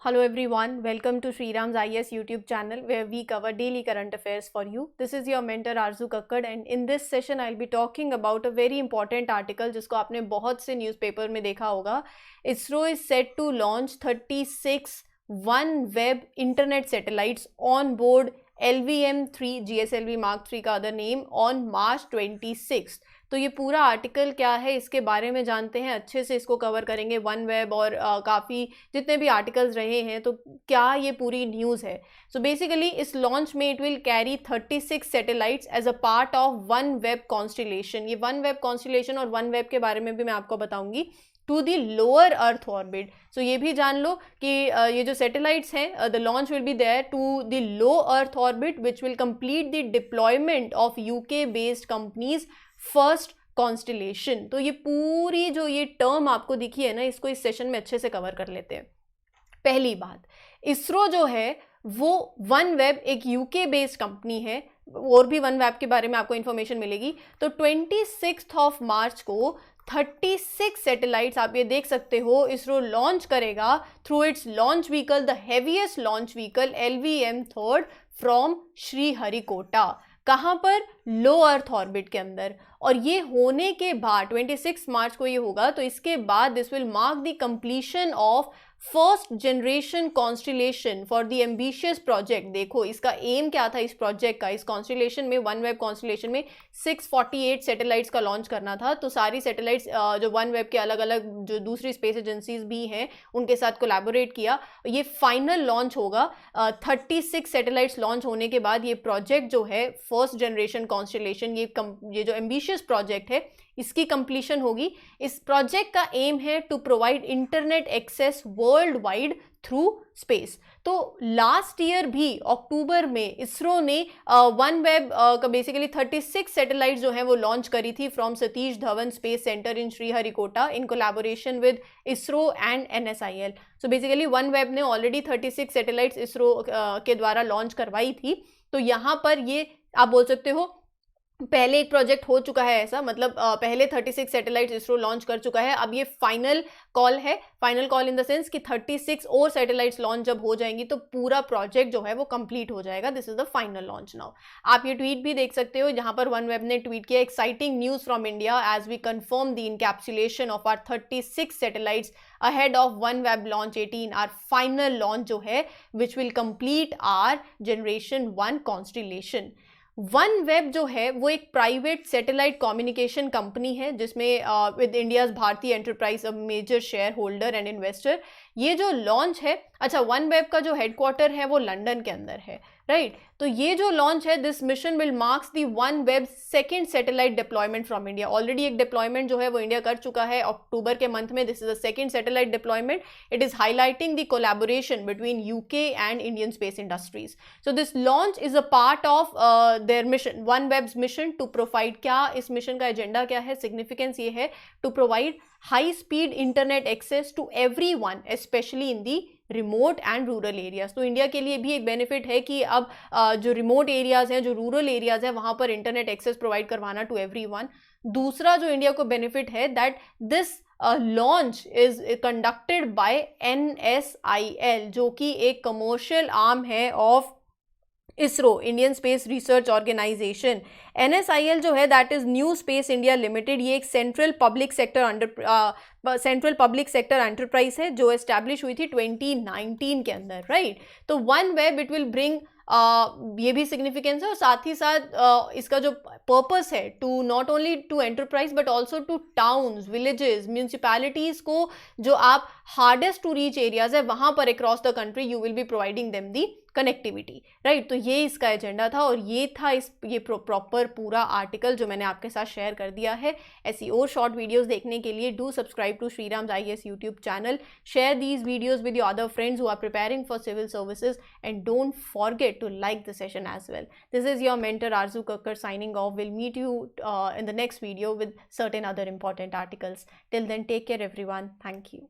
Hello everyone, welcome to Shriram's IS YouTube channel where we cover daily current affairs for you. This is your mentor Arzu Kakkad and in this session I'll be talking about a very important article जिसको आपने बहुत से newspaper में देखा होगा. ISRO is set to launch 36 OneWeb internet satellites on board LVM-3 GSLV Mark 3 का other name on March 26. तो ये पूरा आर्टिकल क्या है इसके बारे में जानते हैं, अच्छे से इसको कवर करेंगे. वन वेब और काफ़ी जितने भी आर्टिकल्स रहे हैं तो क्या ये पूरी न्यूज़ है. सो बेसिकली इस लॉन्च में it will carry 36 satellites as a part of one web constellation. ये वन वेब कॉन्स्टिलेशन और वन वेब के बारे में भी मैं आपको बताऊंगी. To the lower earth orbit. So ये भी जान लो कि ये जो सैटेलाइट्स हैं the launch will be there to the low earth orbit which will complete the deployment of UK based companies first constellation. तो ये पूरी जो ये टर्म आपको दिखी है ना, इसको इस सेशन में अच्छे से कवर कर लेते हैं. पहली बात, इसरो जो है वो वन वेब एक यूके बेस्ड कंपनी है. और भी वन वेब के बारे में आपको इन्फॉर्मेशन मिलेगी. तो 26 मार्च को 36 सैटेलाइट्स आप ये देख सकते हो इसरो लॉन्च करेगा through it's launch vehicle, the heaviest launch vehicle LVM-3 from Sriharikota. कहाँ पर? लो अर्थ ऑर्बिट के अंदर. और ये होने के बाद 26 मार्च को ये होगा. तो इसके बाद this will mark the completion of first generation constellation for the ambitious project. देखो इसका एम क्या था इस प्रोजेक्ट का. इस कॉन्स्टिलेशन में, वन वेब कॉन्स्टिलेशन में 648 सैटेलाइट्स का लॉन्च करना था. तो सारी सैटेलाइट्स जो वन वेब के अलग अलग जो दूसरी स्पेस एजेंसीज भी हैं उनके साथ कोलैबोरेट किया. ये फाइनल लॉन्च होगा. 36 सैटेलाइट्स लॉन्च होने के बाद ये प्रोजेक्ट जो है फर्स्ट जनरेशन कॉन्स्टिलेशन, ये जो एम्बिशियस प्रोजेक्ट है इसकी कंप्लीशन होगी. इस प्रोजेक्ट का एम है to provide internet access world wide through space. तो लास्ट ईयर भी अक्टूबर में इसरो ने वन वेब का बेसिकली 36 सैटेलाइट जो हैं वो लॉन्च करी थी from Satish Dhawan space centre in Sriharikota in collaboration with ISRO and NSIL. So basically OneWeb ने ऑलरेडी 36 सैटेलाइट्स इसरो के द्वारा लॉन्च करवाई थी. तो यहाँ पर ये आप बोल सकते हो पहले एक प्रोजेक्ट हो चुका है ऐसा, मतलब पहले 36 सैटेलाइट्स इसरो लॉन्च कर चुका है. अब ये फाइनल कॉल है. Final call in the sense कि 36 और सैटेलाइट्स लॉन्च जब हो जाएंगी तो पूरा प्रोजेक्ट जो है वो कंप्लीट हो जाएगा. This is the final launch now. आप ये ट्वीट भी देख सकते हो जहां पर वन वेब ने ट्वीट किया, exciting news from India as we confirm the encapsulation of our 36 सैटेलाइट्स ahead of OneWeb launch 18. our final launch जो है which will complete our generation 1 constellation. One web जो है वो एक प्राइवेट सैटेलाइट कम्युनिकेशन कंपनी है जिसमें with India's Bharti enterprise a major share holder and investor. ये जो लॉन्च है, अच्छा वन वेब का जो हेडक्वार्टर है वो लंदन के अंदर है, राइट. तो ये जो लॉन्च है, this mission will marks the one web second satellite deployment from India. Already एक डिप्लॉयमेंट जो है वो इंडिया कर चुका है अक्टूबर के मंथ में. This is the second satellite deployment. It is highlighting the collaboration between UK and Indian space industries. So this launch is a part of their mission, OneWeb's mission to provide. क्या इस mission का agenda क्या है, significance ये है to provide high speed internet access to everyone specially in the remote and rural areas. तो India के लिए भी एक बेनिफिट है कि अब जो रिमोट एरियाज हैं, जो रूरल एरियाज हैं, वहां पर इंटरनेट एक्सेस प्रोवाइड करवाना टू एवरीवन. दूसरा जो इंडिया को बेनिफिट है that this launch is conducted by NSIL जो कि एक कमर्शियल आर्म है of ISRO, Indian space research organisation. NSIL जो है that is new space India limited. ये एक सेंट्रल पब्लिक सेक्टर एंटरप्राइज है जो एस्टैब्लिश हुई थी 2019 के अंदर, राइट. तो one web it will bring, ये भी सिग्निफिकेंस है. और साथ ही साथ इसका जो पर्पस है to not only to enterprise but also to towns, villages, municipalities को जो आप हार्डेस्ट टू रीच एरियाज है वहां पर across the country you will be providing them the connectivity, right. तो ये इसका एजेंडा था और ये था ये प्रॉपर पूरा आर्टिकल जो मैंने आपके साथ शेयर कर दिया है. ऐसी और शॉर्ट वीडियोस देखने के लिए do subscribe to Shriram's IAS YouTube channel. Share these videos with your other friends who are preparing for civil services and don't forget to like the session as well. This is your mentor Arzu Kakkad signing off. We'll meet you in the next video with certain other important articles. Till then, take care everyone. Thank you.